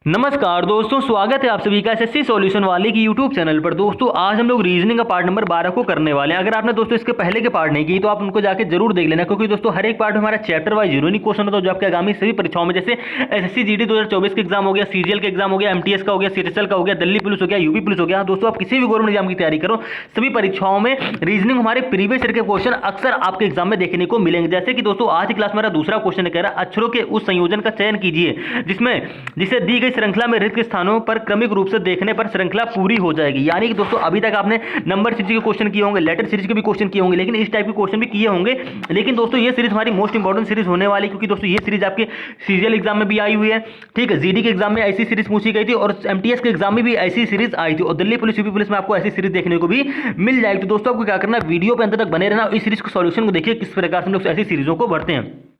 नमस्कार दोस्तों, स्वागत है आप सभी का एसएससी सॉल्यूशन वाले की यूट्यूब चैनल पर। दोस्तों आज हम लोग रीजनिंग का पार्ट नंबर 12 को करने वाले हैं। अगर आपने दोस्तों इसके पहले के पार्ट नहीं की तो आप उनको जाके जरूर देख लेना, क्योंकि दोस्तों हर एक पार्ट में हमारा चैप्टर वाइज यूनिक क्वेश्चन होता है जो आपके आगामी सभी परीक्षाओं में, जैसे एसएससी जीडी 2024 के एग्जाम हो गया, सीजीएल का एग्जाम हो गया, एमटीएस का हो गया, सीएचएसएल का हो गया, दिल्ली पुलिस हो गया, यूपी पुलिस हो गया। दोस्तों आप किसी भी गवर्नमेंट एग्जाम की तैयारी करो, सभी परीक्षाओं में रीजनिंग हमारे प्रीवियस ईयर के क्वेश्चन अक्सर आपके एग्जाम में देखने को मिलेंगे। जैसे कि दोस्तों आज की क्लास में हमारा दूसरा क्वेश्चन कह रहा है अक्षरों के उस संयोजन का चयन कीजिए जिसे दी गई श्रृंखला में रिक्त स्थानों पर क्रमिक रूप से देखने पर श्रृंखला पूरी हो जाएगी। यानी कि दोस्तों अभी तक आपने नंबर सीरीज के क्वेश्चन किए होंगे, लेटर सीरीज के भी क्वेश्चन किए होंगे, लेकिन इस टाइप के क्वेश्चन भी किए होंगे। लेकिन दोस्तों ये सीरीज हमारी मोस्ट इंपॉर्टेंट सीरीज होने वाली, क्योंकि दोस्तों ये सीरीज आपके सीजीएल एग्जाम में भी आई हुई है, ठीक है, जीडी के एग्जाम में ऐसी सीरीज पूछी गई थी और एमटीएस के एग्जाम में भी ऐसी सीरीज आई थी और दिल्ली पुलिस यूपी पुलिस में आपको ऐसी सीरीज देखने को भी मिल जाएगी। तो दोस्तों आपको क्या करना है, वीडियो पे अंत तक बने रहना, इस सीरीज के सॉल्यूशन को देखिए किस प्रकार से हम लोग ऐसी सीरीजों को भरते हैं।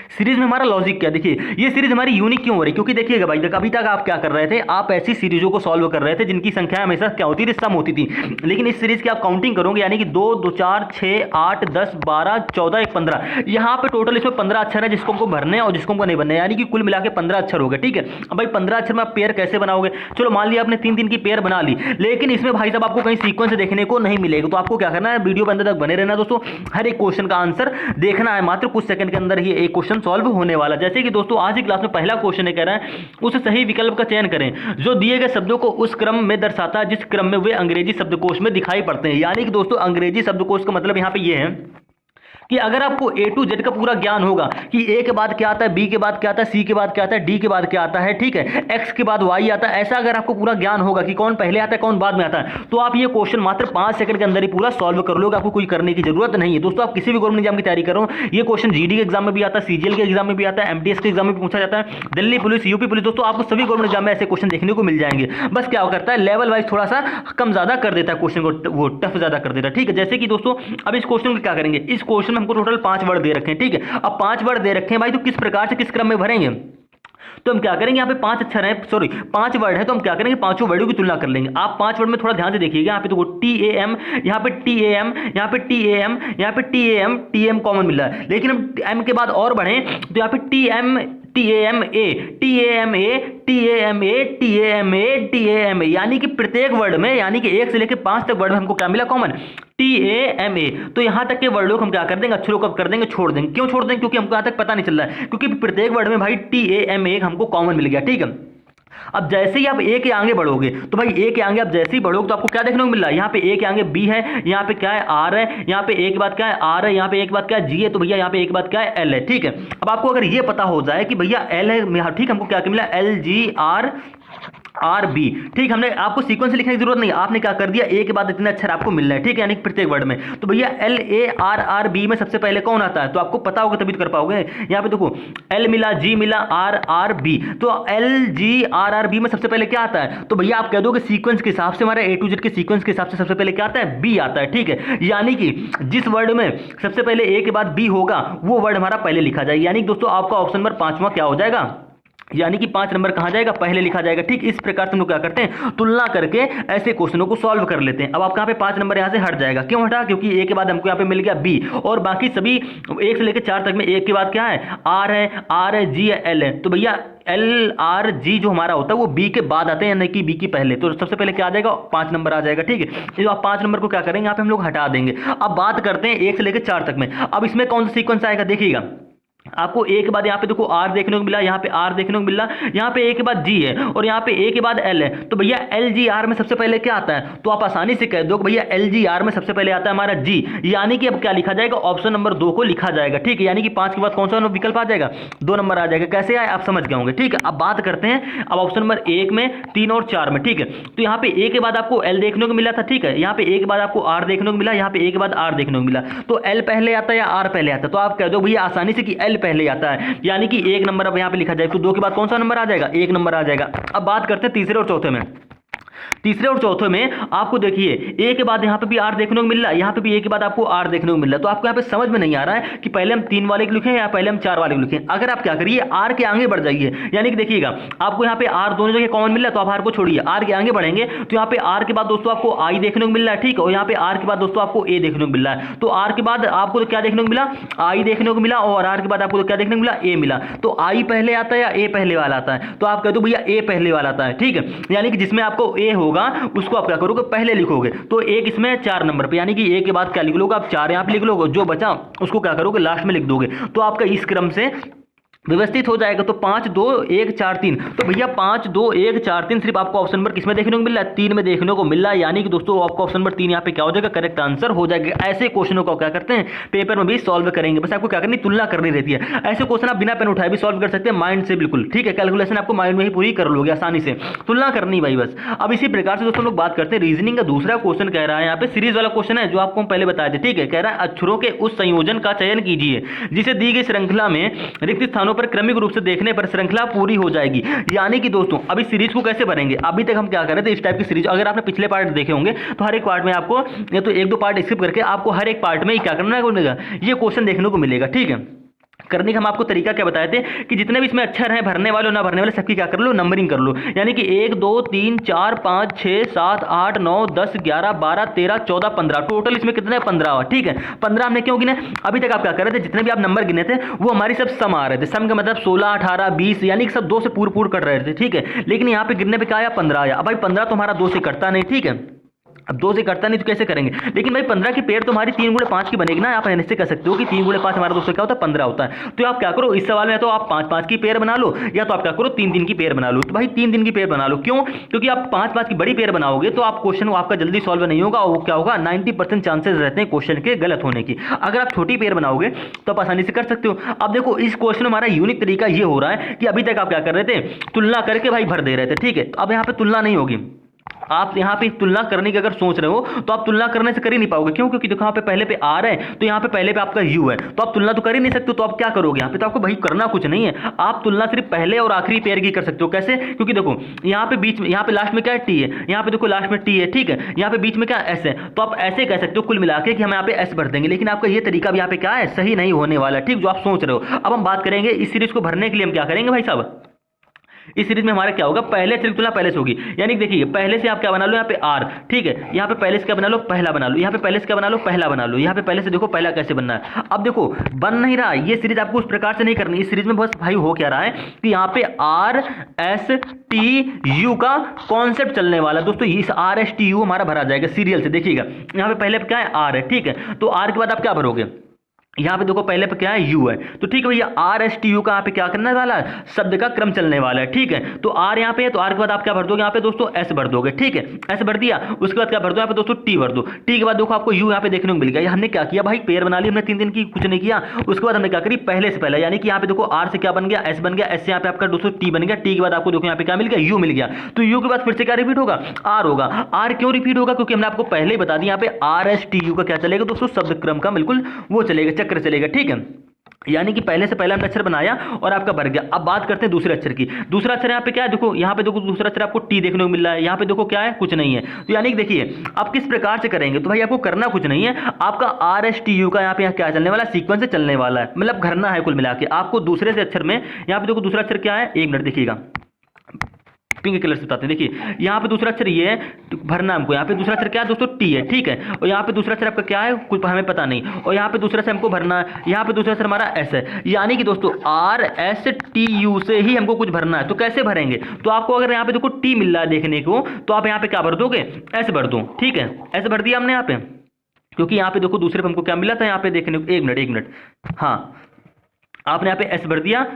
सीरीज में हमारा लॉजिक क्या, देखिए ये सीरीज हमारी यूनिक क्यों हो रही है, क्योंकि देखिएगा भाई अभी तक आप क्या कर रहे थे, आप ऐसी सीरीजों को सॉल्व कर रहे थे जिनकी संख्या हमेशा क्या होती थी, सम होती थी। लेकिन इस सीरीज की आप काउंटिंग करोगे, यानी कि 2 2 4 6 8 10 12 14 1 15, यहाँ पे टोटल इसमें 15 अक्षर है जिसको हमको भरने हैं और जिसको हमको नहीं भरने, यानी कि कुल मिला के 15 अक्षर हो गए। ठीक है, अब भाई 15 अक्षर में आप पेयर कैसे बनाओगे, चलो मान लिया आपने 3 3 की पेयर बना ली, लेकिन इसमें भाई साहब आपको कहीं सीक्वेंस देखने को नहीं मिलेगा। तो आपको क्या करना है, वीडियो बंद तक बने रहना दोस्तों, हर एक क्वेश्चन का आंसर देखना है, मात्र कुछ सेकंड के अंदर ही एक क्वेश्चन सॉल्व होने वाला। जैसे कि दोस्तों आज की क्लास में पहला क्वेश्चन कह रहा है उस सही विकल्प का चयन करें जो दिए गए शब्दों को उस क्रम में दर्शाता है जिस क्रम में वे अंग्रेजी शब्दकोश में दिखाई पड़ते हैं। यानी कि दोस्तों अंग्रेजी शब्दकोश का मतलब यहां पे ये है कि अगर आपको ए टू जेड का पूरा ज्ञान होगा कि ए के बाद क्या आता है, बी के बाद क्या आता है, सी के बाद क्या आता है, डी के बाद क्या आता है, ठीक है, एक्स के बाद वाई आता है, ऐसा अगर आपको पूरा ज्ञान होगा कि कौन पहले आता है कौन बाद में आता है, तो आप ये क्वेश्चन मात्र 5 सेकंड के अंदर ही पूरा सॉल्व कर लोगे, आपको कोई करने की जरूरत नहीं है। दोस्तों आप किसी भी गवर्नमेंट एग्जाम की तैयारी करो, ये क्वेश्चन जीडी के एग्जाम में भी आता है, सीजीएल के एग्जाम में भी आता है, एमटीएस के एग्जाम में भी पूछा जाता है, दिल्ली पुलिस यूपी पुलिस, दोस्तों आपको सभी गवर्नमेंट एग्जाम में ऐसे क्वेश्चन देखने को मिल जाएंगे। बस क्या करता है, लेवल वाइज थोड़ा सा कम ज्यादा कर देता है क्वेश्चन को, वो टफ ज्यादा कर देता है। ठीक है, जैसे कि दोस्तों अब इस क्वेश्चन को क्या करेंगे, इस क्वेश्चन में हमको टोटल 5 वर्ड दे रखे हैं। ठीक है, अब 5 वर्ड दे रखे हैं भाई, तो किस प्रकार से किस क्रम में भरेंगे, तो हम क्या करेंगे, यहाँ पे 5 अक्षर है, सॉरी 5 वर्ड है, तो हम क्या करेंगे, पांचों वर्डों की तुलना कर लेंगे। आप 5 वर्ड में थोड़ा ध्यान से देखिएगा, यहाँ पे तो TAM, यहाँ पे TAM, यहाँ पे TAM, यहाँ पे TAM कॉमन मिल रहा है, लेकिन हम M के बाद और बढ़े तो यहाँ पे TAMA, यानी कि प्रत्येक वर्ड में, यानी कि 1 से लेकर 5 तक वर्ड में हमको क्या मिला, कॉमन TAMA। तो यहां तक के वर्डों को हम क्या कर देंगे, अक्षरों को कर देंगे छोड़ देंगे। क्यों छोड़ देंगे, क्योंकि हमको यहां तक पता नहीं चल रहा है, क्योंकि प्रत्येक वर्ड में भाई TAMA हमको कॉमन मिल गया। ठीक है, अब जैसे ही आप ए के आगे बढ़ोगे तो भाई ए के आगे आप जैसे ही बढ़ोगे तो आपको क्या देखने को मिल रहा है, यहाँ पे ए के आगे बी है, यहाँ पे क्या है आर है, यहाँ पे ए के बाद क्या है आर है, यहाँ पे ए के बाद क्या है जी है, तो भैया यहाँ पे ए के बाद क्या है एल है। ठीक है, अब आपको अगर ये पता हो जाए कि भैया एल है, ठीक, हमको क्या मिला LGRRB, ठीक, हमने आपको सीक्वेंस लिखने की जरूरत नहीं, आपने क्या कर दिया, ए के बाद इतने अक्षर आपको मिल रहे हैं, ठीक है, यानी प्रत्येक वर्ड में। तो भैया LARRB में सबसे पहले कौन आता है, तो आपको पता होगा तभी तो कर पाओगे। यहाँ पे देखो एल मिला, जी मिला, RRB, तो LGRRB में सबसे पहले क्या आता है, तो भैया आप कह दो कि सीक्वेंस के हिसाब से, हमारा A to Z के सीक्वेंस के हिसाब से सबसे पहले क्या आता है, B आता है। ठीक है, यानी कि जिस वर्ड में सबसे पहले A के बाद B होगा वो वर्ड हमारा पहले लिखा जाएगा। यानी दोस्तों आपका ऑप्शन नंबर 5वां क्या हो जाएगा, यानी कि 5 नंबर कहां जाएगा, पहले लिखा जाएगा। ठीक, इस प्रकार से हम लोग क्या करते हैं, तुलना करके ऐसे क्वेश्चनों को सॉल्व कर लेते हैं। अब आपका यहाँ पे 5 नंबर यहाँ से हट जाएगा, क्यों हटा, क्योंकि ए के बाद हमको यहाँ पे मिल गया बी, और बाकी सभी 1 से लेकर 4 तक में एक के बाद क्या है, आर है, जी है, एल है, तो भैया LRG जो हमारा होता है वो बी के बाद आते हैं, यानी कि बी की पहले, तो सबसे पहले क्या आ जाएगा, 5 नंबर आ जाएगा। ठीक है, तो आप 5 नंबर को क्या करेंगे, यहाँ पे हम लोग हटा देंगे। अब बात करते हैं 1 से लेकर 4 तक में, अब इसमें कौन सा सीक्वेंस आएगा, देखिएगा आपको ए के बाद यहाँ पे देखो आर देखने को मिला, यहाँ पे आर देखने को मिला, यहाँ पे ए के बाद जी है और यहाँ पे ए के बाद एल है, तो भैया LGR में सबसे पहले क्या आता है, तो आप आसानी से कह दो कि भैया LGR में सबसे पहले आता है हमारा जी, यानी कि अब क्या लिखा जाएगा, ऑप्शन नंबर 2 को लिखा जाएगा। ठीक है, यानी कि 5 के बाद कौन सा विकल्प आ जाएगा, 2 नंबर आ जाएगा। कैसे आए आप समझ गए होंगे। ठीक है, अब बात करते हैं अब ऑप्शन नंबर 1 में, 3 और 4 में। ठीक है, तो यहाँ पे ए के बाद आपको एल देखने को मिला था, ठीक है, यहाँ पे ए के बाद आपको आर देखने को मिला, यहाँ पे ए के बाद आर देखने को मिला, तो एल पहले आता है या आर पहले आता है, तो आप कह दो भैया आसानी से कि एल पहले आता है, यानी कि 1 नंबर अब यहां पे लिखा जाए, तो 2 के बाद कौन सा नंबर आ जाएगा, 1 नंबर आ जाएगा। अब बात करते हैं तीसरे और चौथे में। तीसरे और चौथे में आपको देखिए ए के बाद यहाँ पे भी आर देखने को मिल रहा है, यहाँ पे भी ए के बाद आपको आर देखने को मिल रहा है। तो आपको यहाँ पे समझ में नहीं आ रहा है कि पहले हम 3 वाले को लिखें या पहले हम 4 वाले को लिखें। अगर आप क्या करिए आर के आगे बढ़ जाइए, यानी कि देखिएगा आपको यहाँ पे आर दोनों जगह कॉमन मिल रहा है, तो आप आर को छोड़िए, आर के आगे बढ़ेंगे तो यहाँ पे आर के बाद दोस्तों आपको आई देखने को मिल रहा है, ठीक है। और यहाँ पे आर के बाद दोस्तों आपको ए देखने को मिल रहा है। तो आर के बाद आपको तो क्या देखने को मिला, आई देखने को मिला, और आर के बाद आपको तो क्या देखने को मिला, ए मिला। तो आई पहले आता है या ए पहले वाला आता है, तो आप कहते हो भैया ए पहले वाला आता है, ठीक है। यानी कि जिसमें आपको ए होगा उसको आप क्या करोगे, पहले लिखोगे। तो एक इसमें 4 नंबर पे, यानी कि ए के बाद क्या लिख लोगे आप, 4 यहाँ पे लिख लोगे, जो बचा उसको क्या करोगे, लास्ट में लिख दोगे। तो आपका इस क्रम से व्यवस्थित हो जाएगा। तो 5 2 1 4 3, तो भैया 5 2 1 4 3 सिर्फ आपको ऑप्शन नंबर किसमें देखने को मिल रहा है, 3 में देखने को मिल रहा है। यानी कि दोस्तों आपको ऑप्शन नंबर 3 यहाँ पे क्या हो जाएगा, करेक्ट आंसर हो जाएगा। ऐसे क्वेश्चनों को क्या करते हैं, पेपर में भी सॉल्व करेंगे, बस आपको क्या करनी, तुलना करनी रहती है। ऐसे क्वेश्चन आप बिना पेन उठाए भी सॉल्व कर सकते हैं, माइंड से बिल्कुल, ठीक है। कैलकुलेशन आपको माइंड में ही पूरी कर लोगे आसानी से, तुलना करनी भाई बस। अब इसी प्रकार से दोस्तों लोग बात करते हैं रीजनिंग का दूसरा क्वेश्चन कह रहा है, यहाँ पे सीरीज वाला क्वेश्चन है जो आपको हम पहले बताए थे, ठीक है। कह रहा है अक्षरों के उस संयोजन का चयन कीजिए जिसे दी गई श्रृंखला में रिक्त स्थानों पर क्रमिक रूप से देखने पर श्रृंखला पूरी हो जाएगी। यानी कि दोस्तों अब इस सीरीज को कैसे भरेंगे, अभी तक हम क्या कर रहे थे, इस टाइप की सीरीज अगर आपने पिछले पार्ट देखे होंगे तो हर एक पार्ट में आपको या तो 1-2 पार्ट स्किप करके आपको हर एक पार्ट में ही क्या करना है, ये क्वेश्चन देखने को मिलेगा, ठीक है। करने का हम आपको तरीका क्या बताए थे कि जितने भी इसमें अक्षर हैं भरने वाले और ना भरने वाले सबकी क्या कर लो, नंबरिंग कर लो। यानी कि 1 2 3 4 5 6 7 8 9 10 11 12 13 14 15, टोटल इसमें कितने 15, ठीक है। 15 हमने क्यों गिने, अभी तक आप क्या कर रहे थे, जितने भी आप नंबर गिने थे वो हमारी सब सम आ रहे थे। सम का मतलब 16 18 20, यानी कि सब 2 से पूर कर रहे थे, ठीक है। लेकिन यहाँ पे गिरने पे क्या आया, 15 आया। अब भाई 15 तो हमारा 2 से कटता नहीं, ठीक है। अब 2 से करता नहीं तो कैसे करेंगे, लेकिन भाई 15 की पेड़ तो हमारी 3 गुणे 5 की बनेगी ना। आप ऐसे कह सकते हो कि 3 गुणे 5 हमारा दोस्तों क्या होता है, 15 होता है। तो आप क्या करो, इस सवाल में तो आप 5-5 की पेड़ बना लो, या तो आप क्या करो 3-3 की पेड़ बना लो। तो भाई 3-3 की पेड़ बना लो, क्यों, क्योंकि आप 5-5 की बड़ी पेड़ बनाओगे तो आप क्वेश्चन आपका जल्दी सॉल्व नहीं होगा, और वो क्या होगा, 90% चांसेस रहते हैं क्वेश्चन के गलत होने की। अगर आप छोटी पेड़ बनाओगे तो आप आसानी से कर सकते हो। अब देखो इस क्वेश्चन में हमारा यूनिक तरीका ये हो रहा है कि अभी तक आप क्या कर रहे थे, तुलना करके भाई भर दे रहे थे, ठीक है। अब यहाँ पे तुलना नहीं होगी, आप यहाँ पे तुलना करने की अगर सोच रहे हो तो आप तुलना करने से कर ही नहीं पाओगे, क्यों, क्योंकि देखो यहाँ पे पहले पे आर है तो यहाँ पे पहले पे आपका यू है, तो आप तुलना तो कर ही नहीं सकते। तो आप क्या करोगे, यहाँ पे तो आपको भाई करना कुछ नहीं है, आप तुलना सिर्फ पहले और आखिरी पेयर की कर सकते हो। कैसे, क्योंकि देखो यहाँ पे बीच में, यहाँ पे लास्ट में क्या है, टी है, यहाँ पे देखो लास्ट में टी है, ठीक है। यहाँ पे बीच में क्या एस है, तो आप ऐसे कह सकते हो कुल मिला के कि हम यहाँ पे एस भर देंगे, लेकिन आपका ये तरीका भी यहाँ पे क्या है, सही नहीं होने वाला, ठीक, जो आप सोच रहे हो। अब हम बात करेंगे इस सीरीज को भरने के लिए हम क्या करेंगे भाई साहब, इस सीरीज में हमारा क्या होगा, पहले से तुलना पहले से होगी। यानी कि देखिए पहले से आप क्या बना लो, यहाँ पे आर, ठीक है। यहाँ पे पहले से क्या बना लो, पहला बना लो। यहाँ पे पहले से क्या बना लो, पहला बना लो। यहाँ पे पहले से देखो पहला कैसे बनना है। अब देखो बन नहीं रहा, ये सीरीज आपको उस प्रकार से नहीं करनी। इस सीरीज में बस भाई हो क्या रहा है कि यहाँ पे आर एस टी यू का कॉन्सेप्ट चलने वाला है दोस्तों। इस आर एस टी यू हमारा भरा जाएगा सीरियल से। देखिएगा यहाँ पे पहले क्या है, आर है, ठीक है। तो आर के बाद आप क्या भरोगे, यहाँ पे देखो पहले पे क्या है, यू है, तो ठीक है भैया आर एस टी यू का यहाँ पे क्या करने वाला है, शब्द का क्रम चलने वाला है, ठीक है। तो आर यहाँ पे है, तो आर के बाद आप क्या भर दोगे, यहाँ पे दोस्तों एस भर दोगे, ठीक है। एस भर दिया, उसके बाद क्या भर दो, यहाँ पे दोस्तों टी भर दो। टी के बाद देखो आपको यू यहाँ पे देखने को मिल गया। हमने क्या किया भाई, पेयर बना ली हमने 3-3 की, कुछ नहीं किया। उसके बाद हमने क्या करी, पहले से पहले, यानी कि यहाँ पे देखो आर से क्या बन गया, एस बन गया, एस से यहाँ पे आपका दोस्तों टी बन गया। टी के बाद आपको देखो यहाँ पे क्या मिल गया, यू मिल गया। तो यू के बाद फिर से क्या रिपीट होगा, आर होगा। आर क्यों रिपीट होगा, क्योंकि हमने आपको पहले ही बता दिया यहाँ पे आर एस टी यू का क्या चलेगा दोस्तों, शब्द क्रम का बिल्कुल वो चलेगा, चक्र चलेगा, ठीक है। यानी कि पहले से पहला हमने अक्षर बनाया और आपका भर गया। अब बात करते हैं दूसरे अक्षर की। दूसरा अक्षर यहाँ पे क्या है, देखो यहाँ पे देखो दूसरा अक्षर आपको टी देखने को मिल रहा है। यहाँ पे देखो क्या है, कुछ नहीं है। तो यानी कि देखिए आप किस प्रकार से करेंगे, तो भाई आपको करना कुछ नहीं है, आपका आर एस टी यू का यहाँ पे क्या चलने वाला, सीक्वेंस से चलने वाला है, मतलब भरना है कुल मिला के आपको दूसरे से अक्षर में। यहाँ पे देखो दूसरा अक्षर क्या है, 1 मिनट देखिएगा, पिंक कलर से बताते हैं। देखिए यहाँ पे दूसरा अक्षर ये है, तो भरना हमको। यहाँ पे दूसरा अक्षर क्या है दोस्तों, टी है, ठीक है। और यहाँ पे दूसरा अक्षर आपका क्या है, कुछ हमें पता नहीं। और यहाँ पे दूसरा अक्षर हमको भरना है, यहाँ पे दूसरा अक्षर हमारा एस है। यानी कि दोस्तों आर एस टी यू से ही हमको कुछ भरना है। तो कैसे भरेंगे, तो आपको अगर यहाँ पे देखो टी मिल रहा है देखने को, तो आप यहाँ पे क्या भर दोगे, एस भर दो, ठीक है। एस भर दिया हमने यहाँ पे, क्योंकि यहाँ पे देखो दूसरे पे हमको क्या मिला था, यहाँ पे देखने को, 1 मिनट, हाँ आपने यहाँ पे एस भर दिया,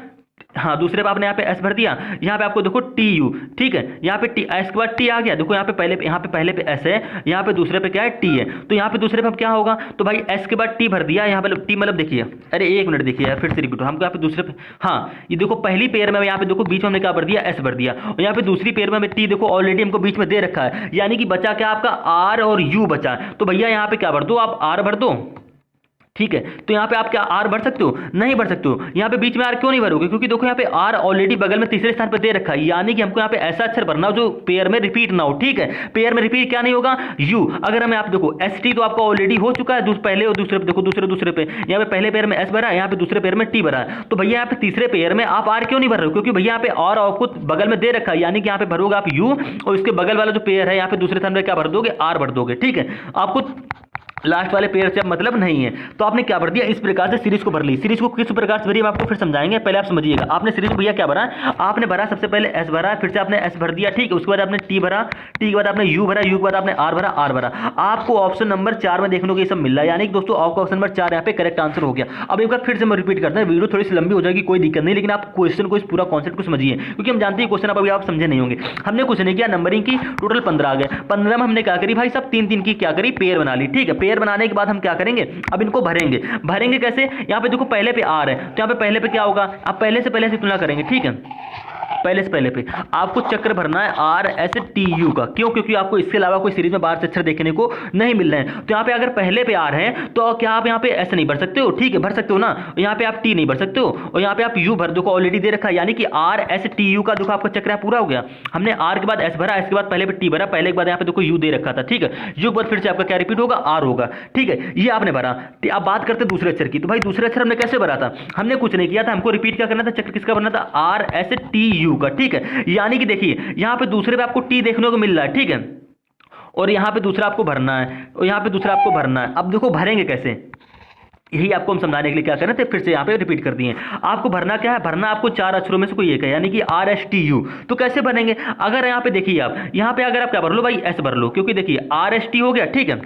हाँ दूसरे पे आपने यहाँ पे एस भर दिया। यहाँ पे आपको देखो टी यू, ठीक है। यहाँ पे टी, एस के बाद टी आ गया। देखो यहाँ पे पहले पे एस है, यहाँ पे दूसरे पे क्या है, टी है। तो यहाँ पे दूसरे पे अब क्या होगा, तो भाई एस के बाद टी भर दिया। यहाँ पे टी मतलब देखिए, अरे 1 मिनट देखिए यार, फिर से रिपीट हो, हमको यहाँ पे दूसरे पे, हाँ ये देखो पहली पेयर में यहाँ पे देखो बीच में हमने क्या भर दिया, एस भर दिया। और यहाँ पे दूसरी पेयर में टी देखो ऑलरेडी हमको बीच में दे रखा है। यानी कि बचा क्या आपका, आर और यू बचा। तो भैया यहाँ पे क्या भर दो, आप आर भर दो, ठीक है, तो यहाँ पे आप क्या आर भर सकते हो? नहीं भर सकते हो। यहाँ पे बीच में आर क्यों नहीं भरोगे? क्योंकि देखो यहाँ पे आर ऑलरेडी बगल में तीसरे स्थान पे दे रखा है, यानी कि हमको यहाँ पे ऐसा अक्षर भरना हो जो पेयर में रिपीट ना हो। ठीक है, पेयर में रिपीट क्या नहीं होगा? यू। अगर हमें आप देखो एस टी तो आपका ऑलरेडी हो चुका है पहले और दूसरे पे, देखो दूसरे पे यहाँ पे पहले पेयर में एस भरा है, यहाँ पे दूसरे पेयर में टी भरा है, तो भैया यहाँ पे तीसरे पेयर में आप आर क्यों नहीं भर रहे हो? क्योंकि भैया यहाँ पे आर आपको बगल में दे रखा है, यानी कि यहाँ पे भरोगे आप यू और इसके बगल वाला जो पेयर है यहाँ पे दूसरे स्थान पे क्या भर दोगे? आर भर दोगे। ठीक है, आपको लास्ट वाले पेयर से अब मतलब नहीं है, तो आपने क्या भर दिया? इस प्रकार से सीरीज को भर ली। सीरीज को किस प्रकार से भरी हम आपको फिर समझाएंगे, पहले आप समझिएगा। आपने सीरीज भैया क्या भरा? आपने भरा सबसे पहले एस भरा, फिर से आपने एस भर दिया। ठीक है, उसके बाद आपने टी भरा, टी के बाद आपने यू भरा, यू के बाद आपने आर भरा, आर भरा। आपको ऑप्शन नंबर 4 में देखने को ये सब मिल रहा है, यानी कि दोस्तों आपको ऑप्शन नंबर 4 यहाँ पे करेक्ट आंसर हो गया। अब एक बार फिर से मैं रिपीट करते हैं, वीडियो थोड़ी सी लंबी हो जाएगी, कोई दिक्कत नहीं, लेकिन आप क्वेश्चन को, इस पूरा कॉन्सेप्ट को समझिए, क्योंकि हम जानते हैं क्वेश्चन अभी आप समझे नहीं होंगे। हमने कुछ नहीं किया, नंबरिंग की, टोटल 15 आ गए। 15 में हमने क्या करी भाई साहब? 3-3 की क्या करी? पेयर बना ली। ठीक है, पेयर बनाने के बाद हम क्या करेंगे? अब इनको भरेंगे। भरेंगे कैसे? यहाँ पे देखो पहले पे आर है, तो यहाँ पे पहले पे क्या होगा? आप पहले से तुलना करेंगे। ठीक है, पहले से पहले पे आपको चक्र भरना है आर एस टी यू का। क्यों? क्योंकि आपको इसके अलावा कोई सीरीज में बाहर से अक्षर देखने को नहीं मिल रहे हैं। तो यहाँ पे अगर पहले पे आर है तो क्या आप यहाँ पे एस नहीं भर सकते हो? ठीक है, भर सकते हो ना। यहाँ पे आप टी नहीं भर सकते हो, और यहाँ पे आप यू भर दो, ऑलरेडी दे रखा है, यानी कि आर एस टी यू का देखो आपका चक्र पूरा हो गया। हमने आर के बाद एस भरा, इसके बाद पहले पे टी भरा, पहले के बाद यहाँ पे देखो यू दे रखा था। ठीक है, यू के बाद फिर से आपका क्या रिपीट होगा? आर होगा। ठीक है, ये आपने भरा। अब बात करते हैं दूसरे अक्षर की। तो भाई दूसरे अक्षर हमने कैसे भरा था? हमने कुछ नहीं किया था, हमको रिपीट क्या करना था? चक्र किसका बनना था? आर एस टी यू का। ठीक है, यानी कि देखिए यहां पे दूसरे पे आपको टी देखने को मिल रहा है। ठीक है, और यहां पे दूसरा आपको भरना है, और यहां पे दूसरा आपको भरना है। अब देखो भरेंगे कैसे, यही आपको हम समझाने के लिए क्या करना थे, फिर से यहाँ पे रिपीट कर दिए। आपको भरना क्या है? भरना आपको 4 अक्षरों में से कोई एक है, यानी कि आर एस टी यू। तो कैसे बनेंगे? अगर यहाँ पे देखिए, आप यहाँ पे अगर आप क्या भर लो भाई? एस भर लो, क्योंकि देखिए आर एस टी हो गया। ठीक है,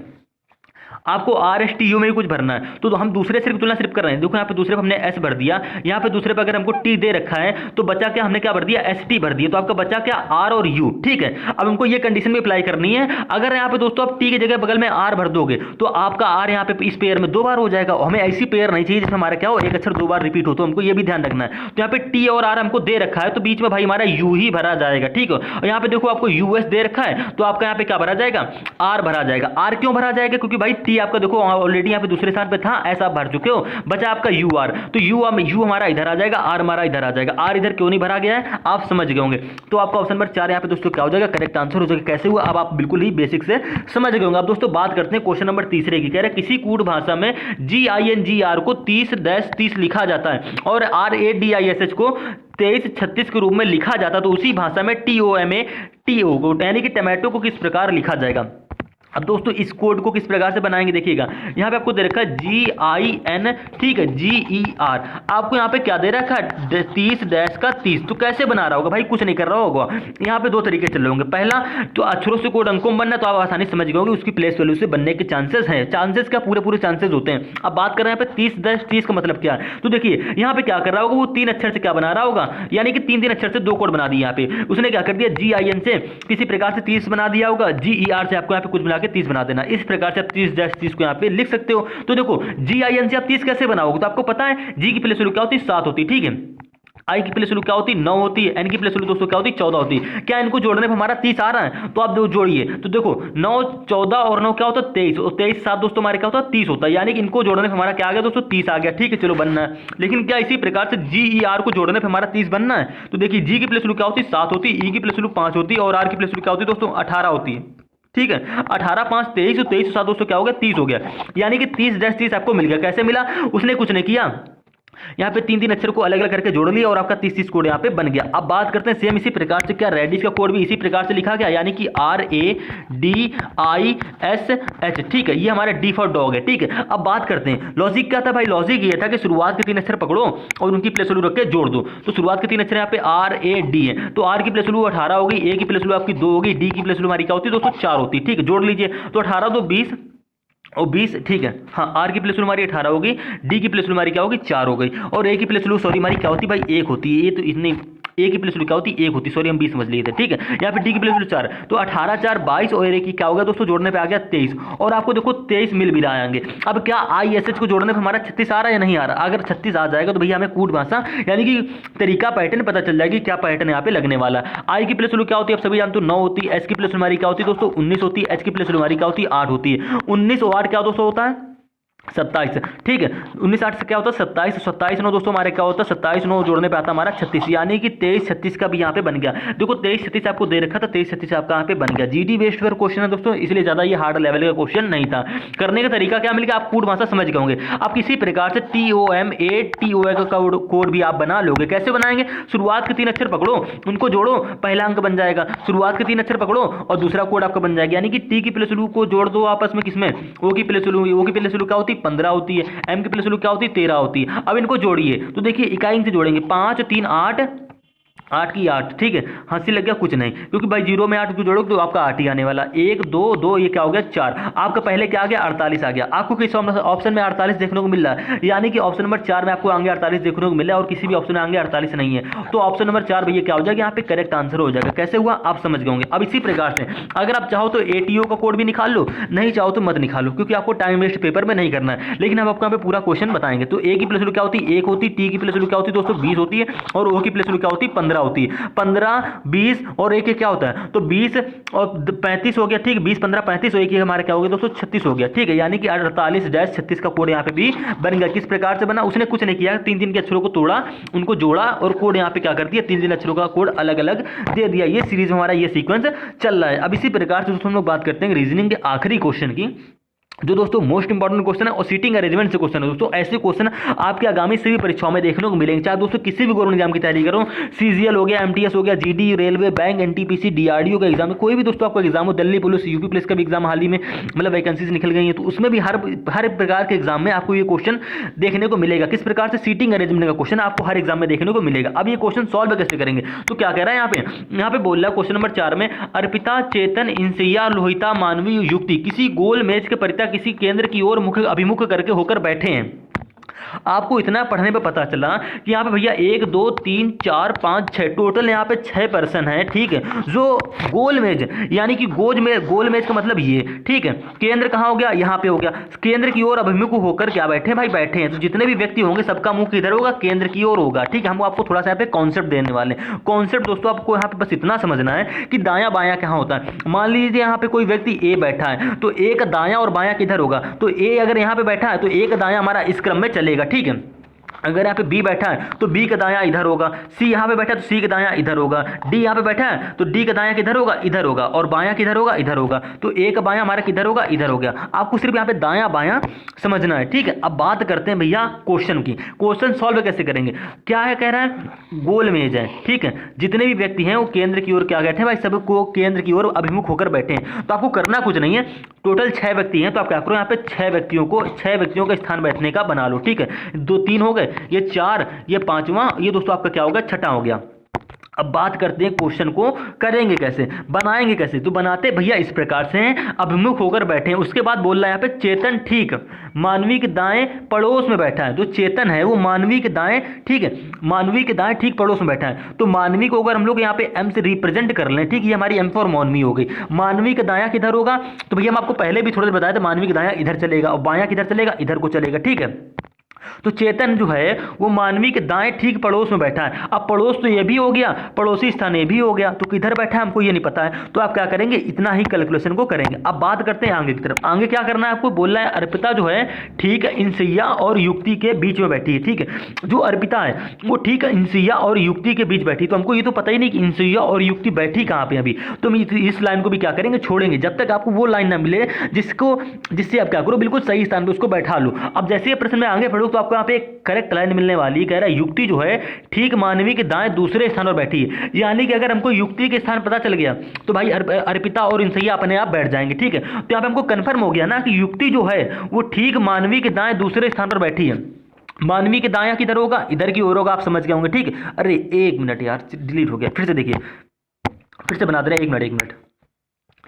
आपको आर एस टी यू में भी कुछ भरना है, तो हम दूसरे सिर्फ तुलना सिर्फ कर रहे हैं। देखो यहाँ पे दूसरे पे हमने एस भर दिया, यहाँ पे दूसरे पे अगर हमको टी दे रखा है तो बचा क्या? हमने क्या भर दिया? एस टी भर दिया, तो आपका बचा क्या? आर और यू। ठीक है, अब हमको ये कंडीशन भी अप्लाई करनी है। अगर यहाँ पे दोस्तों आप टी की जगह बगल में आर भर दोगे तो आपका आर यहाँ पे इस पेयर में 2 बार हो जाएगा। हमें ऐसी पेयर नहीं चाहिए जिसमें हमारा क्या हो? एक अक्षर 2 बार रिपीट हो, तो हमको ये भी ध्यान रखना है। तो यहाँ पे टी और आर हमको दे रखा है, तो बीच में भाई हमारा यू ही भरा जाएगा। ठीक है, और यहाँ पे देखो आपको यूएस दे रखा है, तो आपका यहाँ पे क्या भरा जाएगा? आर भरा जाएगा। आर क्यों भरा जाएगा? क्योंकि भाई टी आपका देखो ऑलरेडी यहाँ पे दूसरे स्थान पे था, ऐसा आप भर चुके हो, बचा आपका यू आर। तो यू हमारा इधर आ जाएगा, आर हमारा इधर आ जाएगा। आर इधर क्यों नहीं भरा गया है आप समझ गए होंगे। तो आपका ऑप्शन नंबर 4 यहाँ पे दोस्तों क्या हो जाएगा? करेक्ट आंसर हो जाएगा। कैसे हुआ? अब आप बिल्कुल ही बेसिक से समझ गए होंगे। अब दोस्तों बात करते हैं क्वेश्चन नंबर तीसरे की। कह रहे किसी कूट भाषा में GINGR को 30-30 लिखा जाता है और RADISH को 23-36 के रूप में लिखा जाता, तो उसी भाषा में TOMA TO को यानी कि टमाटो को किस प्रकार लिखा जाएगा? अब दोस्तों इस कोड को किस प्रकार से बनाएंगे देखिएगा। यहाँ पे आपको दे रखा है GIN, ठीक है, GER। आपको यहाँ पे क्या दे रखा है? 30-30। तो कैसे बना रहा होगा भाई? कुछ नहीं कर रहा होगा। यहाँ पे 2 तरीके चल रहे होंगे। पहला तो अक्षरों से कोड अंकों में बनना, तो आप आसानी समझ गए होंगे उसकी प्लेस वैल्यू से बनने के चांसेस हैं। चांसेस क्या? पूरे चांसेस होते हैं। अब बात कर रहे हैं यहाँ पे 30-30 का मतलब क्या है? तो देखिए यहाँ पे क्या कर रहा होगा, वो 3 अक्षर से क्या बना रहा होगा, यानी कि 3 अक्षर से 2 कोड बना दिए। यहाँ पे उसने क्या कर दिया? GIN से किसी प्रकार से 30 बना दिया होगा, GER से आपको यहाँ पे कुछ बना 30 बना देना। इस प्रकार से आप 30-30 को यहाँ पे लिख सकते हो। तो देखो GIN से आप 30 कैसे बनाओगे? तो आपको पता है G की प्लेस वैल्यू क्या होती है? 7 होती है। ठीक है, I की प्लेस वैल्यू क्या होती है? 9 होती है। N की प्लेस वैल्यू दोस्तों क्या होती है? 14 होती है। क्या इनको जोड़ने पे हमारा 30 आ रहा है? तो आप जोड़िए, तो देखो 9 14 और 9 क्या होता है? 23, और 23 7 दोस्तों हमारे क्या होता है? 30 होता है। यानी कि इनको जोड़ने पे हमारा क्या आ गया दोस्तों? 30 आ गया। ठीक है, चलो बनना है। लेकिन क्या इसी प्रकार से GER को जोड़ने पे हमारा 30 बनना है? तो देखिए G की प्लेस वैल्यू क्या होती है? 7 होती है, E की प्लेस वैल्यू 5 होती है, और R की प्लेस वैल्यू क्या होती है दोस्तों? 18 होती है। ठीक है, 18 5 23, और 23 7 दोस्तों क्या हो गया? 30 हो गया। यानी कि 30-30 आपको मिल गया। कैसे मिला? उसने कुछ नहीं किया, यहाँ पे 3 अक्षर को अलग अलग करके जोड़ लिया और आपका 30 कोड यहाँ पे बन गया। अब बात करते हैं सेम इसी प्रकार से क्या रेडिश का कोड भी इसी प्रकार से लिखा गया, यानी कि RADISH। ठीक है, ये हमारा डी फॉर डॉग है। ठीक है, अब बात करते हैं लॉजिक क्या था भाई? लॉजिक ये था कि शुरुआत के 3 अक्षर पकड़ो और उनकी प्लेस वैल्यू रख के जोड़ दो। तो शुरुआत के 3 अक्षर यहाँ पे RAD है, तो R की प्लेस वैल्यू 18 होगी, A की प्लेस वैल्यू आपकी 2 होगी, D की प्लेस वैल्यू हमारी क्या होती है दोस्तों? 4 होती है। ठीक है, जोड़ लीजिए, तो 18 2 20 और 20। ठीक है, हाँ, आर की प्लेस वैल्यू हमारी 18 होगी, डी की प्लेस वैल्यू हमारी क्या होगी? 4 हो गई, और ए की प्लेस वैल्यू सॉरी हमारी क्या होती है भाई? 1 होती है। ये तो इतनी ए की प्लेस वैल्यू क्या होती है? 1 होती है, सॉरी हम 20 समझ लिए थे। ठीक है, यहाँ पे डी की प्लेस वैल्यू 4, तो 18 4 22 और ए की क्या होगा दोस्तों? जोड़ने पे आ गया 23, और आपको देखो 23 मिल भी रहा आएंगे। अब क्या ISH को जोड़ने पे हमारा 36 आ रहा है या नहीं आ रहा? अगर 36 आ जाएगा तो भैया हमें कूट भाषा यानी कि तरीका पैटर्न पता चल जाएगी, क्या पैटर्न यहाँ पे लगने वाला है। आई की प्लेस वैल्यू क्या होती है? आप सभी जानते हो 9 होती है। एस की प्लेस वैल्यू हमारी क्या होती है दोस्तों? 19 होती है। एच की प्लेस वैल्यू हमारी क्या होती है? 8 होती है। 19 और 8 क्या दोस्तों होता है? 27, ठीक है। 19 8 से क्या होता है 27, 27 9 दोस्तों हमारे क्या होता है 27 9 जोड़ने पे आता हमारा 36, यानी कि 23 36 का भी यहाँ पे बन गया। देखो 23 36 आपको दे रखा था, 23 36 आपका यहाँ पे बन गया। जीडी बेस्ड पर क्वेश्चन है दोस्तों, इसलिए ज्यादा ये हार्ड लेवल का क्वेश्चन नहीं था। करने का तरीका क्या मिल गया, आप कूट भाषा समझ गए होंगे। आप किसी प्रकार से TOMA का कोड भी आप बना लोगे। कैसे बनाएंगे, शुरुआत के 3 अक्षर पकड़ो, उनको जोड़ो, पहला अंक बन जाएगा। शुरुआत के 3 अक्षर पकड़ो और दूसरा कोड आपका बन जाएगा, यानी कि टी की प्लस वैल्यू को जोड़ दो आपस में, किसमें, ओ की प्लस वैल्यू क्या होती है 15 होती है, एम की प्लस वैल्यू क्या होती है 13 होती है। अब इनको जोड़िए तो देखिए इकाई से जोड़ेंगे, 5 3 8, 8 की 8, ठीक है। हंसी लग गया, कुछ नहीं, क्योंकि भाई 0 में 8 को जोड़ोगे तो आपका 8 ही आने वाला। 1 2 2 ये क्या हो गया 4, आपका पहले क्या आ गया 48 आ गया। आपको किस ऑप्शन में 48 देखने को मिल रहा है, यानी कि ऑप्शन नंबर 4 में आपको आगे 48 देखने को मिल रहा है और किसी भी ऑप्शन में आगे 48 नहीं है। तो ऑप्शन नंबर 4 भैया क्या हो जाएगा, यहाँ पे करेक्ट आंसर हो जाएगा। कैसे हुआ आप समझ गए होंगे। अब इसी प्रकार से अगर आप चाहो तो ATO का कोड भी निकाल लो, नहीं चाहो तो मत निकालो, क्योंकि आपको टाइम वेस्ट पेपर में नहीं करना है। लेकिन हम आपको यहाँ पे पूरा क्वेश्चन बताएंगे। तो A की प्लस वैल्यू क्या होती है 1 होती है, T की प्लस वैल्यू क्या होती है दोस्तों 20 होती है, और O की प्लस वैल्यू क्या होती है 15 होती है। 15 20 और 1 क्या होता है, तो 20 और 35 हो गया, ठीक है। 20 15 35 और 1 हमारा क्या हो गया दोस्तों 36 हो गया, ठीक है। यानी कि 48-36 का कोड यहाँ पे भी बन गया। किस प्रकार से बना, उसने कुछ नहीं किया, 3 के अक्षरों को तोड़ा, उनको जोड़ा और कोड यहाँ पे क्या कर दिया, 3 अक्षरों का कोड अलग अलग दे दिया। ये सीरीज में हमारा ये सीक्वेंस चल रहा है। अब इसी प्रकार से दोस्तों हम लोग बात करते हैं रीजनिंग के आखिरी क्वेश्चन की, जो दोस्तों मोस्ट इंपॉर्टेंट क्वेश्चन है और सीटिंग अरेंजमेंट से क्वेश्चन है दोस्तों। ऐसे क्वेश्चन आपके आगामी सभी परीक्षाओं में देखने को मिलेंगे, चाहे दोस्तों किसी भी गवर्नमेंट एग्जाम की तैयारी करो, CGL हो गया, MTS हो गया, GD railway bank NTPC DRDO का एग्जाम, कोई भी दोस्तों आपका एग्जाम हो, दिल्ली पुलिस UP पुलिस का भी एग्जाम हाल ही में मतलब वैकेंसीज निकल गई है, तो उसमें भी हर प्रकार के एग्जाम में आपको ये क्वेश्चन देखने को मिलेगा। किस प्रकार से सीटिंग अरेंजमेंट का क्वेश्चन आपको हर एग्जाम में देखने को मिलेगा। अब ये क्वेश्चन सॉल्व कैसे करेंगे, तो क्या कह रहा है यहाँ पे बोल रहा है क्वेश्चन नंबर 4 में, अर्पिता चेतन इंसैया लोहिता मानवी युक्ति किसी गोल मेज के परिता किसी केंद्र की ओर मुख अभिमुख करके होकर बैठे हैं। आपको इतना पढ़ने पे पता चला कि यहाँ पे भैया 1 2 3 4 5 6 टोटल यहाँ पे 6 पर्सन है, ठीक है। जो गोल मेज, यानी कि गोल मेज का मतलब ये, ठीक है। केंद्र कहाँ हो गया, यहाँ पे हो गया। केंद्र की ओर अभिमुख होकर क्या बैठे हैं भाई, बैठे हैं। तो जितने भी व्यक्ति होंगे सबका मुख किधर होगा, केंद्र की ओर होगा, ठीक है। हम आपको थोड़ा सा यहाँ पे कॉन्सेप्ट देने वाले हैं। कॉन्सेप्ट दोस्तों आपको यहाँ पे बस इतना समझना है कि दायां बायां कहाँ होता है। मान लीजिए यहाँ पे कोई व्यक्ति A बैठा है, तो A का दायां और बायां किधर होगा, तो A अगर यहाँ पे बैठा है तो A का दायां हमारा इस क्रम में चलेगा, ठीक है। अगर यहाँ पे B बैठा है तो B का दायां इधर होगा, C यहाँ पे बैठा है तो C का दायां इधर होगा, D यहाँ पे बैठा है तो D का दायां किधर होगा, इधर होगा, और बायां किधर होगा, इधर होगा। तो A का बायां हमारा किधर होगा, इधर हो गया। आपको सिर्फ यहाँ पे दायां बायां समझना है, ठीक है। अब बात करते हैं भैया क्वेश्चन की। क्वेश्चन सॉल्व कैसे करेंगे, क्या है कह रहा है, गोल मेज है, ठीक है। जितने भी व्यक्ति हैं वो केंद्र की ओर क्या बैठे हैं भाई, सबको केंद्र की ओर अभिमुख होकर बैठे हैं। तो आपको करना कुछ नहीं है, टोटल 6 व्यक्ति हैं, तो आप क्या करो यहाँ पे 6 व्यक्तियों का स्थान बैठने का बना लो, ठीक है। 2 3 हो गए, ये 4, ये 5वां, ये दोस्तों आपका क्या होगा 6ठा हो गया। अब बात करते हैं क्वेश्चन को करेंगे कैसे, बनाएंगे कैसे। तो बनाते भैया इस प्रकार से हैं, अभिमुख होकर बैठे हैं। उसके बाद बोल रहा है यहाँ पे चेतन ठीक मानवी के दाएं पड़ोस में बैठा है। जो चेतन है वो मानवी के दाएं, ठीक है, मानवी के दाएं ठीक पड़ोस में बैठा है। तो मानवी को अगर हम लोग यहाँ पे M से रिप्रेजेंट कर लें, ठीक, ये हमारी M फॉर मानवी हो गई। मानवी का दायां किधर होगा, तो भैया हम आपको पहले भी थोड़ा देर बताया था, मानवी का दायां इधर चलेगा और बायां किधर चलेगा, इधर को चलेगा, ठीक है। तो चेतन जो है वो मानवी के दाएं ठीक पड़ोस में बैठा है। अब पड़ोस तो ये भी हो गया, पड़ोसी स्थान ये भी हो गया, तो किधर बैठा है हमको ये नहीं पता है। तो आप क्या करेंगे, इतना ही कैलकुलेशन को करेंगे। अब बात करते हैं आगे की तरफ। आगे क्या करना है आपको, बोल रहा है अर्पिता जो है ठीक इंसैया और युक्ति के बीच में बैठी है, ठीक है। जो अर्पिता है वो ठीक इंसैया और युक्ति के बीच बैठी, तो हमको ये तो पता ही नहीं कि इंसैया और युक्ति बैठी कहाँ पे अभी। तो हम इस लाइन को भी क्या करेंगे, छोड़ेंगे, जब तक आपको वो लाइन ना मिले जिससे आप क्या करो बिल्कुल सही स्थान पे उसको बैठा लो। अब जैसे ये प्रश्न में आगे पढ़ो तो आपको यहाँ पे एक करेक्ट लाइन मिलने वाली, कह रहा है युक्ति जो है ठीक मानवी के दाएं दूसरे स्थान पर बैठी है। यानी कि अगर हमको युक्ति के स्थान पता चल गया तो भाई अर्पिता और इंसैया अपने आप बैठ जाएंगे, ठीक है। तो यहाँ पे हमको कंफर्म हो गया ना कि युक्ति जो है वो ठीक मानवी के दाएं दूसरे स्थान पर बैठी है। मानवी के दायां किधर होगा, इधर की ओर होगा, आप समझ गए होंगे, ठीक है। अरे 1 मिनट यार, डिलीट हो गया, फिर से देखिए, फिर से बना दे रहे हैं, 1 मिनट।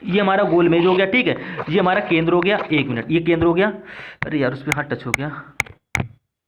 ये हमारा गोल मेज हो गया, ठीक है। ये हमारा केंद्र हो गया, 1 मिनट, ये केंद्र हो गया। अरे यार उस पर हाथ टच हो गया,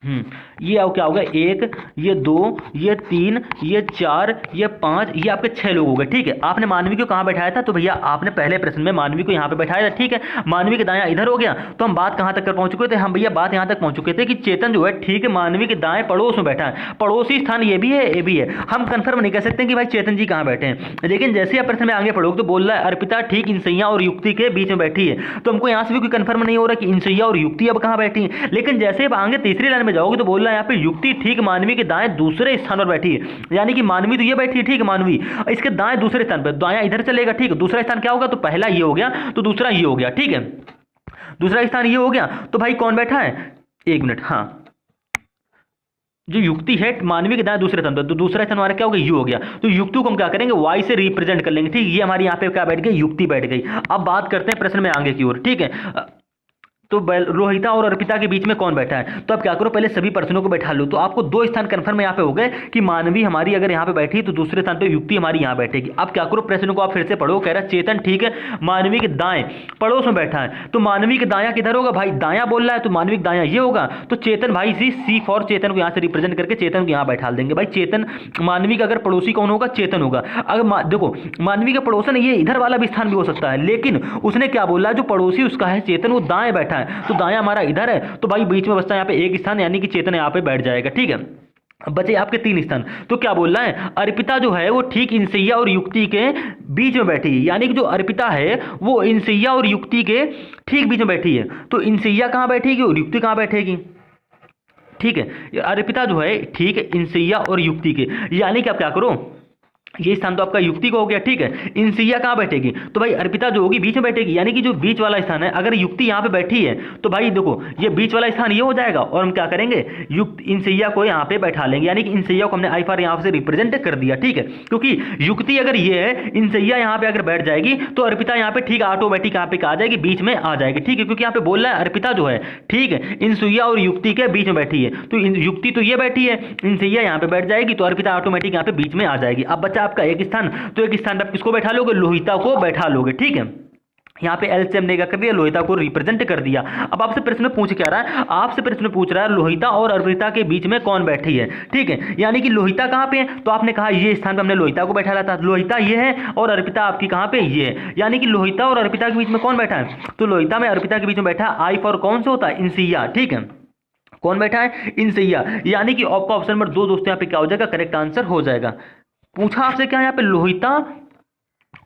ये क्या होगा, 1, ये 2, ये 3, ये 4, ये 5, ये आपके 6 लोग हो गए। ठीक है, आपने मानवी को कहाँ बैठाया था, तो भैया आपने पहले प्रश्न में मानवी को यहाँ पे बैठाया था। ठीक है, मानवी के दाएं इधर हो गया, तो हम बात कहाँ तक कर पहुंच चुके थे, हम भैया बात यहाँ तक पहुंच चुके थे कि चेतन जो है ठीक है मानवी के दाएं पड़ोस में बैठा है। पड़ोसी स्थान ये भी है, ये भी है। हम कंफर्म नहीं कर सकते कि भाई चेतन जी कहाँ बैठे हैं, लेकिन जैसे ही आप प्रश्न में आगे पढ़ोगे तो बोल रहा है अर्पिता ठीक इंसैया और युक्ति के बीच में बैठी है। तो हमको यहाँ से भी कोई कंफर्म नहीं हो रहा कि इंसैया और युक्ति अब कहाँ बैठी है। लेकिन जैसे आप आगे तीसरी लाइन में जाओगे तो बोल रहा है यहाँ पे युक्ति ठीक मानवी के दाएं दूसरे स्थान पर बैठी है, यानी कि मानवी तो ये बैठी है, ठीक है मानवी इसके दाएं दूसरे स्थान पर, दायां इधर चलेगा। ठीक है, दूसरा स्थान क्या होगा, तो पहला ये हो गया, तो दूसरा ये हो गया। ठीक है, दूसरा स्थान ये हो गया, तो भाई कौन बैठा है, 1 मिनट, हाँ जो युक्ति है मानवी के दाएं दूसरे स्थान पर, तो दूसरा स्थान हमारा क्या हो गया, यू हो गया। तो युक्ति को हम क्या करेंगे, वाई से रिप्रेजेंट कर लेंगे। ठीक, ये हमारी यहाँ पे क्या बैठ गई, युक्ति बैठ गई। अब बात करते हैं प्रश्न में आगे की ओर। ठीक है, तो रोहिता और अर्पिता के बीच में कौन बैठा है, तो अब क्या करो, पहले सभी प्रश्नों को बैठा लो। तो आपको 2 स्थान कंफर्म यहाँ पे हो गए कि मानवी हमारी अगर यहाँ पे बैठी तो दूसरे स्थान पे युक्ति हमारी यहाँ बैठेगी। अब क्या करो, प्रश्न को आप फिर से पढ़ो। कह रहा चेतन ठीक है मानवी के दाएं पड़ोस में बैठा है, तो मानवी के दाया किधर होगा भाई, दाया बोल रहा है, तो मानवी के दाया ये होगा। तो चेतन भाई सी फॉर चेतन को यहाँ से रिप्रेजेंट करके चेतन को यहाँ बैठा देंगे। भाई चेतन मानवी का अगर पड़ोसी कौन होगा, चेतन होगा। अगर देखो मानवी का पड़ोसन ये इधर वाला भी स्थान भी हो सकता है, लेकिन उसने क्या बोला, जो पड़ोसी उसका है चेतन वो दाएं बैठा है, तो दाया हमारा इधर है, तो भाई बीच में बचता है यहाँ पे एक स्थान, यानी कि चेतन यहाँ पे बैठ जाएगा। ठीक है, अब बचे आपके 3 स्थान। तो क्या बोल रहा है, अर्पिता जो है वो ठीक इंसैया और युक्ति के बीच में बैठी है, यानी कि जो अर्पिता है वो इंसैया और युक्ति के ठीक बीच में बैठी है। तो इंसैया कहाँ बैठेगी और युक्ति कहाँ बैठेगी। ठीक है, अर्पिता जो है ठीक है इंसैया और युक्ति के, यानी कि आप क्या करो, ये स्थान तो आपका युक्ति का हो गया। ठीक है, इंसैया कहाँ बैठेगी, तो भाई अर्पिता जो होगी बीच में बैठेगी, यानी कि जो बीच वाला स्थान है, अगर युक्ति यहाँ पे बैठी है तो भाई देखो ये बीच वाला स्थान ये हो जाएगा, और हम क्या करेंगे, युक्त इंसैया को यहाँ पे बैठा लेंगे, यानी कि इंसैया को हमने आई फॉर यहाँ से रिप्रेजेंट कर दिया। ठीक है, क्योंकि युक्ति अगर ये है, इंसैया यहाँ पे अगर बैठ जाएगी तो अर्पिता यहाँ पे ठीक ऑटोमेटिक यहाँ पे आ जाएगी, बीच में आ जाएगी। ठीक है, क्योंकि यहाँ पे बोल रहा है अर्पिता जो है ठीक है इंसैया और युक्ति के बीच में बैठी है, तो युक्ति तो ये बैठी है, इंसैया यहाँ पे बैठ जाएगी, तो अर्पिता ऑटोमेटिक यहाँ पे बीच में आ जाएगी। अब बच्चा आपका एक स्थान, तो एक स्थान पर किसको बैठा लोगे, लोहिता को बैठा लोगे। ठीक है, यहाँ पे एलसीएम ने क्या कर दिया, लोहिता को रिप्रेजेंट कर दिया। अब आपसे प्रश्न पूछ क्या रहा है, आपसे प्रश्न पूछ रहा है लोहिता और अर्पिता के बीच में कौन बैठी है। ठीक है, यानी कि लोहिता कहाँ पे है, तो आपने कहा ये स्थान पे हमने लोहिता को बैठा था, लोहिता ये है और अर्पिता आपकी कहाँ पे ये है, यानी कि लोहिता और अर्पिता के बीच में कौन बैठा है, तो लोहिता में अर्पिता के बीच में बैठा है आई फॉर कौन सा होता है, इंसैया। ठीक है, कौन बैठा है, इंसैया, यानी कि आपका ऑप्शन नंबर 2 दोस्तों यहाँ पे क्या हो जाएगा, करेक्ट आंसर हो जाएगा। पूछा आपसे क्या यहाँ पे, लोहिता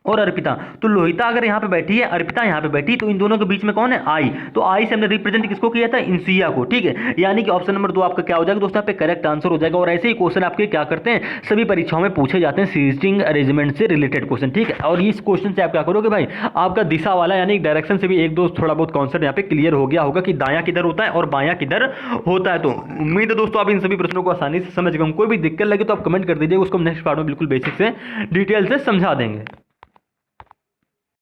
और अर्पिता, तो लोहिता अगर यहाँ पे बैठी है, अर्पिता यहाँ पे बैठी, तो इन दोनों के बीच में कौन है, आई, तो आई से हमने रिप्रेजेंट किसको किया था, इंसैया को। ठीक है, यानी कि ऑप्शन नंबर 2 आपका क्या हो जाएगा दोस्तों, यहाँ पे करेक्ट आंसर हो जाएगा। और ऐसे ही क्वेश्चन आपके क्या करते हैं, सभी परीक्षाओं में पूछे जाते हैं सीटिंग अरेंजमेंट से रिलेटेड क्वेश्चन। ठीक है, और इस क्वेश्चन से आप क्या करोगे भाई, आपका दिशा वाला यानी डायरेक्शन से भी एक दो थोड़ा बहुत कॉन्सेप्ट यहाँ पे क्लियर हो गया होगा कि दायां किधर होता है और बायां किधर होता है। तो उम्मीद है दोस्तों आप इन सभी प्रश्नों को आसानी से समझ गए। कोई भी दिक्कत लगे तो आप कमेंट कर दीजिए, उसको नेक्स्ट पार्ट में बिल्कुल बेसिक से डिटेल से समझा देंगे।